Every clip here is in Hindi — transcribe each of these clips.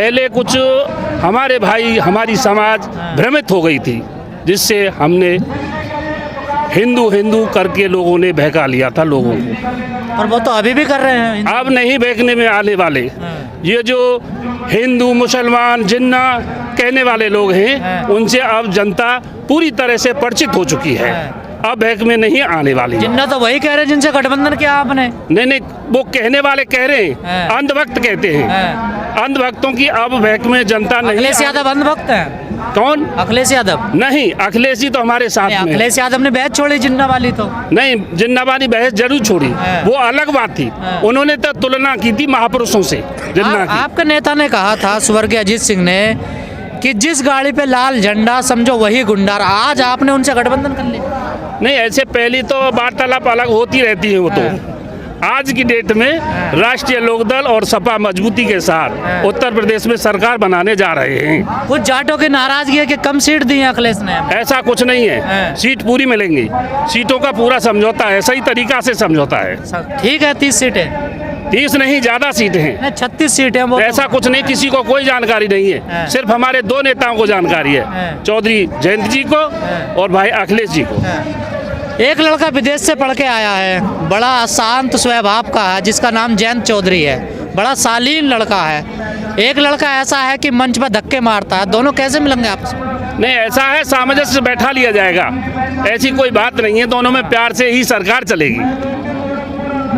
पहले कुछ हमारे भाई हमारी समाज भ्रमित हो गई थी, जिससे हमने हिंदू हिंदू करके लोगों ने बहका लिया था लोगों को। और वो तो अभी भी कर रहे हैं। अब नहीं बहकने में आने वाले। ये जो हिंदू मुसलमान जिन्ना कहने वाले लोग हैं, उनसे अब जनता पूरी तरह से परिचित हो चुकी है। अब बहक में नहीं आने वाली। जिन्ना तो वही कह रहे हैं जिनसे गठबंधन किया आपने। नहीं, वो कहने वाले कह रहे हैं, अंधभक्त कहते हैं। अंधभक्तों की अब बहक में जनता नहीं। अखिलेश यादव अंधभक्त है? कौन? अखिलेश यादव? नहीं, अखिलेश जी तो हमारे साथ में। अखिलेश यादव ने बहस छोड़ी जिन्ना वाली तो। नहीं, जिन्ना वाली बहस जरूर छोड़ी, वो अलग बात थी। उन्होंने तो तुलना की थी महापुरुषों से जिन्ना की। आपके नेता ने कहा था स्वर्गीय अजीत सिंह ने कि जिस गाड़ी पे लाल झंडा समझो वही गुंडा। आज आपने उनसे गठबंधन कर लिया। नहीं, ऐसे पहली तो वार्तालाप अलग होती रहती है। वो तो आज की डेट में राष्ट्रीय लोकदल और सपा मजबूती के साथ उत्तर प्रदेश में सरकार बनाने जा रहे हैं। कुछ जाटों की नाराजगी है कि कम सीट दी है अखिलेश ने। ऐसा कुछ नहीं है, सीट पूरी मिलेंगी। सीटों का पूरा समझौता है, सही तरीका से समझौता है। ठीक है, 30 सीटें। 30 नहीं, ज्यादा सीटें हैं। 36 सीटें। वो ऐसा कुछ नहीं, किसी को कोई जानकारी नहीं है। सिर्फ हमारे 2 नेताओं को जानकारी है, चौधरी जयंत जी को और भाई अखिलेश जी को। एक लड़का विदेश से पढ़ के आया है, बड़ा शांत स्वभाव का है, जिसका नाम जयंत चौधरी है। बड़ा शालीन लड़का है। एक लड़का ऐसा है कि मंच पर धक्के मारता है। दोनों कैसे मिलेंगे आपस में? नहीं, ऐसा है, सामंजस्य से बैठा लिया जाएगा। ऐसी कोई बात नहीं है, दोनों में प्यार से ही सरकार चलेगी।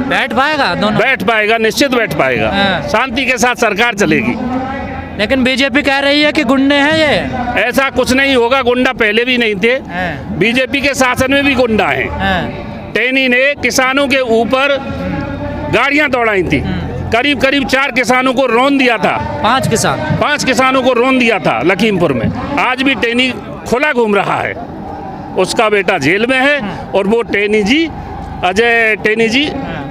बैठ पाएगा दोनों? बैठ पाएगा, निश्चित बैठ पाएगा। शांति के साथ सरकार चलेगी। लेकिन बीजेपी कह रही है कि गुंडे हैं ये। ऐसा कुछ नहीं होगा, गुंडा पहले भी नहीं थे। बीजेपी के शासन में भी गुंडा हैं। टेनी ने किसानों के ऊपर गाड़ियां दौड़ाई थी, करीब करीब 4 किसानों को रौंद दिया था। 5 किसानों को रौंद दिया था लखीमपुर में। आज भी टेनी खुला घूम रहा है, उसका बेटा जेल में है। और वो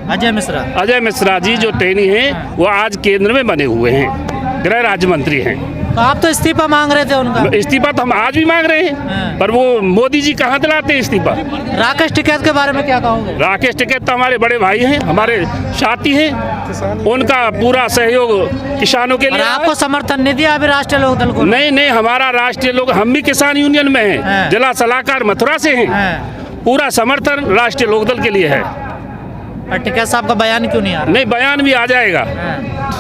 अजय मिश्रा जी जो टेनी हैं, वो आज केंद्र में बने हुए हैं, गृह राज्य मंत्री हैं। तो आप तो इस्तीफा मांग रहे थे उनका। इस्तीफा तो हम आज भी मांग रहे हैं, पर वो मोदी जी कहाँ दिलाते हैं इस्तीफा। राकेश टिकैत के बारे में क्या कहोगे? राकेश टिकैत तो हमारे बड़े भाई हैं, हमारे साथी हैं। उनका पूरा सहयोग किसानों के लिए। आपको समर्थन नहीं दिया अभी राष्ट्रीय लोकदल को? नहीं, हमारा राष्ट्रीय लोक, हम भी किसान यूनियन में हैं, जिला सलाहकार मथुरा से हैं। पूरा समर्थन राष्ट्रीय लोकदल के लिए है। टिकैत साहब का बयान क्यों नहीं आ रहा? नहीं, बयान भी आ जाएगा,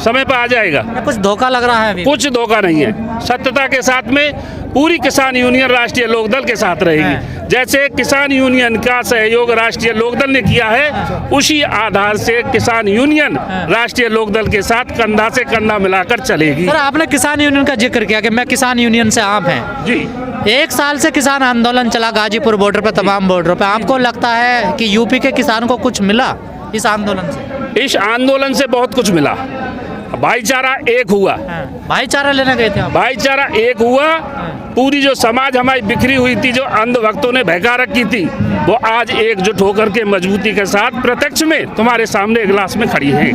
समय पर आ जाएगा। कुछ धोखा लग रहा है अभी? कुछ धोखा नहीं है। सत्यता के साथ में पूरी किसान यूनियन राष्ट्रीय लोकदल के साथ रहेगी। जैसे किसान यूनियन का सहयोग राष्ट्रीय लोकदल ने किया है, उसी आधार से किसान यूनियन राष्ट्रीय लोकदल के साथ कंधा से कंधा मिलाकर चलेगी। सर, आपने किसान यूनियन का जिक्र किया कि मैं किसान यूनियन से आप हैं जी। 1 साल से किसान आंदोलन चला गाजीपुर बॉर्डर पे, तमाम बॉर्डरों पे। आपको लगता है कि यूपी के किसानों को कुछ मिला इस आंदोलन से? इस आंदोलन से बहुत कुछ मिला। भाईचारा एक हुआ। भाईचारा लेने गए थे आप? भाईचारा एक हुआ। पूरी जो समाज हमारी बिखरी हुई थी, जो अंधभक्तों ने बहका रखी थी, वो आज एकजुट होकर के मजबूती के साथ प्रत्यक्ष में तुम्हारे सामने गिलास में खड़ी है।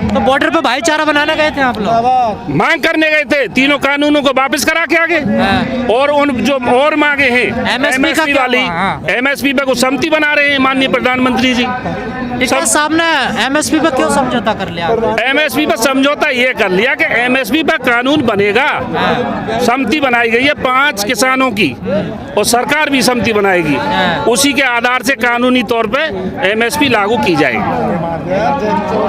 तो बॉर्डर पे भाईचारा बनाने गए थे आप लोग? मांग करने गए थे, 3 कानूनों को वापस करा के आगे। और उन जो और मांगे हैं एमएसपी वाली, एमएसपी पे कुछ सहमति बना रहे हैं माननीय प्रधानमंत्री जी। सब सामने एमएसपी पे क्यों समझौता कर लिया? एमएसपी पर समझौता ये कर लिया कि एमएसपी पर कानून बनेगा। सहमति बनाई गई है 5 किसानों की, और सरकार भी सहमति बनाएगी। उसी के आधार से कानूनी तौर पे एमएसपी लागू की जाएगी।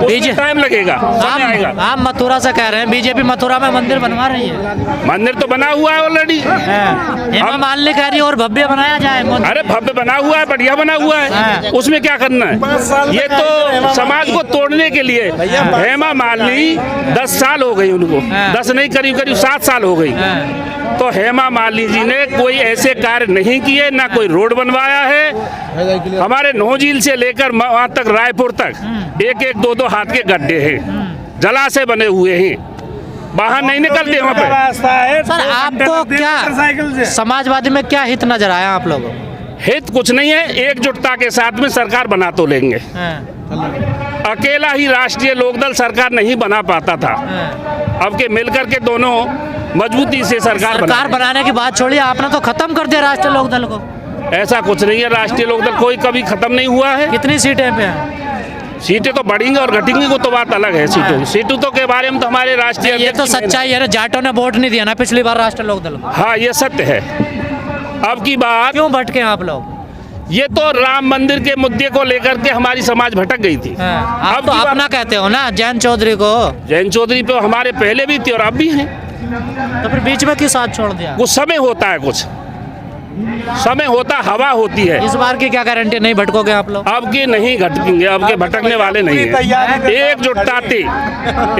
उसमें टाइम लगेगा, समय आएगा। आप मथुरा से कह रहे हैं, बीजेपी मथुरा में मंदिर बनवा रही है। मंदिर तो बना हुआ है ऑलरेडी। हेमा मालिनी कह रही है और भव्य बनाया जाए। अरे भव्य बना हुआ है, बढ़िया बना हुआ है, उसमें क्या करना है? ये तो समाज को तोड़ने के लिए। हेमा मालिनी 10 साल हो गई उनको, 10 नहीं, करीब करीब 7 साल हो गई। तो हेमा मालिनी जी ने कोई ऐसे कार्य नहीं किए, ना कोई रोड बनवाया है। हमारे नौझील से लेकर वहाँ तक रायपुर तक 1-1, 2-2 हाथ के गड्ढे हैं, जलाशय बने हुए हैं, बाहर नहीं निकलते वहाँ पे। सर, आपको क्या समाजवादी में क्या हित नजर आया आप लोगों को? हित कुछ नहीं है, एकजुटता के साथ में सरकार बना तो लेंगे। अकेला ही राष्ट्रीय लोकदल सरकार नहीं बना पाता था। अब के मिलकर के दोनों मजबूती से सरकार बनाने की बात छोड़िए, आपने तो खत्म कर दिया राष्ट्रीय लोकदल को। ऐसा कुछ नहीं है, राष्ट्रीय लोकदल कोई कभी खत्म नहीं हुआ है। कितनी सीटें पे? सीटें तो बढ़ेंगी और घटेंगी, वो तो बात अलग है। सीटों तो के बारे में तो हमारे राष्ट्रीय ये तो सच्चाई है ना, जाटों ने वोट नहीं दिया ना पिछली बार राष्ट्रीय लोकदल को। हाँ, ये सत्य है। अब की बात, क्यों भटके आप लोग? ये तो राम मंदिर के मुद्दे को लेकर के हमारी समाज भटक गई थी। आप अब तो की बात- अपना कहते हो ना जयंत चौधरी को, जयंत चौधरी पे हमारे पहले भी थे और अब भी हैं। तो फिर बीच में क्यों साथ छोड़ दिया? कुछ समय होता है, कुछ समय होता, हवा होती है। इस बार की क्या गारंटी, नहीं भटकोगे आप लोग? अब के नहीं घटकेंगे, अब के भटकने वाले नहीं है।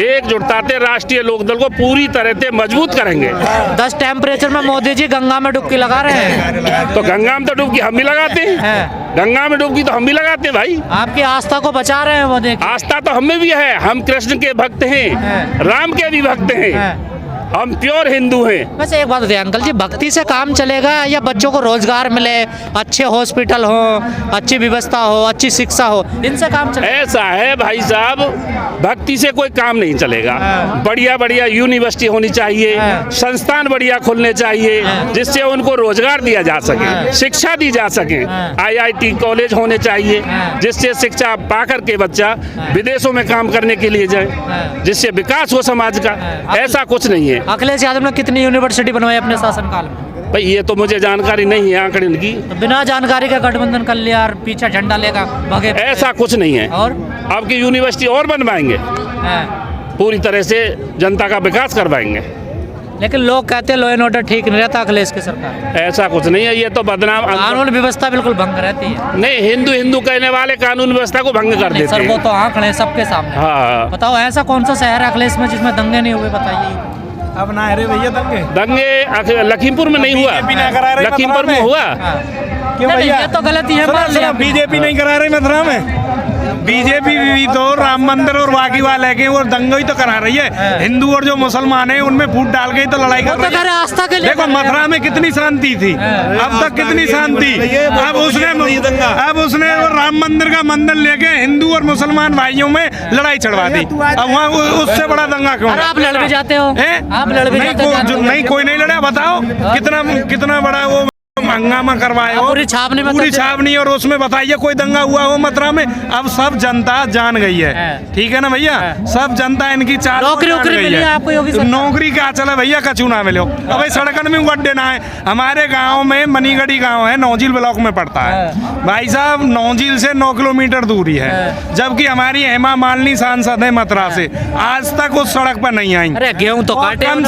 एकजुटताते राष्ट्रीय लोकदल को पूरी तरह से मजबूत करेंगे। 10 टेम्परेचर में मोदी जी गंगा में डुबकी लगा रहे हैं। तो गंगा में तो डुबकी हम भी लगाते हैं, गंगा में डुबकी तो हम भी लगाते हैं भाई। आपकी आस्था को बचा रहे हैं वो, देखिए। आस्था तो हमें भी है, हम कृष्ण के भक्त हैं, राम के भी भक्त हैं, हम प्योर हिंदू हैं। वैसे एक बात बताइए अंकल जी, भक्ति से काम चलेगा या बच्चों को रोजगार मिले, अच्छे हॉस्पिटल हो, अच्छी व्यवस्था हो, अच्छी शिक्षा हो, इनसे काम चलेगा? ऐसा है भाई साहब, भक्ति से कोई काम नहीं चलेगा। बढ़िया बढ़िया यूनिवर्सिटी होनी चाहिए, संस्थान बढ़िया खुलने चाहिए, जिससे उनको रोजगार दिया जा सके, शिक्षा दी जा सके। IIT कॉलेज होने चाहिए, जिससे शिक्षा पाकर के बच्चा विदेशों में काम करने के लिए जाए, जिससे विकास हो समाज का। ऐसा कुछ नहीं है। अखिलेश यादव ने कितनी यूनिवर्सिटी बनवाई अपने शासनकाल में? भाई ये तो मुझे जानकारी नहीं है आंकड़े की। तो बिना जानकारी का गठबंधन कर लिया और पीछे झंडा लेगा भागे? ऐसा कुछ नहीं है। और अब की यूनिवर्सिटी और बनवाएंगे, पूरी तरह से जनता का विकास करवाएंगे। लेकिन लोग कहते हैं लॉ एंड ऑर्डर ठीक नहीं रहता अखिलेश की सरकार। ऐसा कुछ नहीं है, ये तो बदनाम। कानून व्यवस्था बिल्कुल भंग रहती है। नहीं, हिंदू हिंदू कहने वाले कानून व्यवस्था को भंग कर देते सर वो हैं। तो आंख है सबके सामने। हाँ, बताओ ऐसा कौन सा शहर है अखिलेश में जिसमें दंगे नहीं हुए, बताइए। अब ना अरे भैया दंगे लखीमपुर में नहीं हुआ, बीजेपी ना करा रही लखीमपुर में मथुरा में। हुआ। क्यों भैया? ये तो गलती है, मान लिया। बीजेपी नहीं करा रही मथुरा में। बीजेपी भी तो राम मंदिर और बाकी वाले के वो दंगे ही तो करा रही है। हिंदू और जो मुसलमान है उनमें फूट डाल के ही तो लड़ाई कर रही है। आस्था के लिए देखो मथुरा में कितनी शांति थी, अब तक कितनी शांति। अब उसने वो राम मंदिर का मंदिर लेके हिंदू और मुसलमान भाइयों में लड़ाई चढ़वा दी। अब वहाँ उससे बड़ा दंगा क्यों? आप लड़ भी जाते हो? आप लड़ भी जाते हो? नहीं, कोई नहीं लड़ा। बताओ कितना बड़ा वो हंगामा करवाए हो, पूरी छावनी में, पूरी छावनी, और उसमें बताइए कोई दंगा हुआ हो मथुरा में? अब सब जनता जान गई है, ठीक है ना भैया? सब जनता इनकी चाल नौकरी मिली है आपको योगी सरकार? नौकरी क्या चला भैया, कछु ना मिलो। अब भाई सड़कन में गड्ढे ना है। हमारे गांव में मनीगढ़ी गांव है, नौजील ब्लॉक में पड़ता है भाई साहब। नौजील से 9 किलोमीटर दूरी है, जबकि हमारी हेमा मालिनी सांसद है मथुरा से, आज तक उस सड़क पर नहीं आई। अरे गेहूं तो काटे कम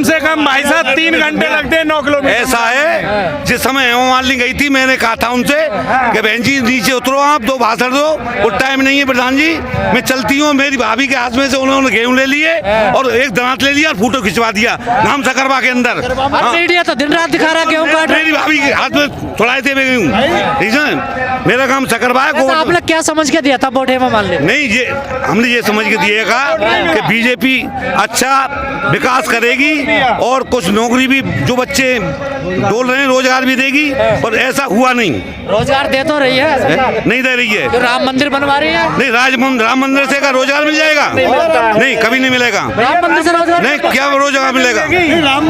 से कम भाई साहब 3 घंटे लगते हैं 9 किलोमीटर। ऐसा है, जिस समय हेमा मालिनी गई थी मैंने कहा था उनसे कि बहन जी नीचे उतरो, आप 2 भाषण दो, वो टाइम नहीं है प्रधान जी, मैं चलती हूँ। मेरी भाभी के हाथ में से उन्होंने गेहूं ले लिए और एक दांत ले लिया और फोटो खिंचवा दिया नाम सकरवा के अंदर। मीडिया तो दिन रात दिखा रहा गेहूं काट। मेरी भाभी के हाथ में थोड़ाए थे गेहूं, ठीक है? मेरा काम सकरवा है। आपने क्या समझ के दिया था वोट हेमा मालिनी? नहीं, ये हमने ये समझ के दिएगा कि बीजेपी अच्छा विकास करेगी और कुछ नौकरी भी जो बच्चे बोल रहे हैं रोजगार भी देगी, पर ऐसा हुआ नहीं। रोजगार दे तो रही है सरकार, नहीं दे रही है। जो राम मंदिर बनवा रही है। नहीं, राम मंदिर से का रोजगार मिल जाएगा? नहीं, कभी नहीं मिलेगा। राम मंदिर से रोजगार नहीं, क्या रोजगार मिलेगा? राम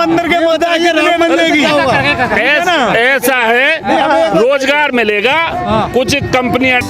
मंदिर के मुद्दे मिलेगी। ऐसा है, रोजगार मिलेगा। कुछ कंपनियां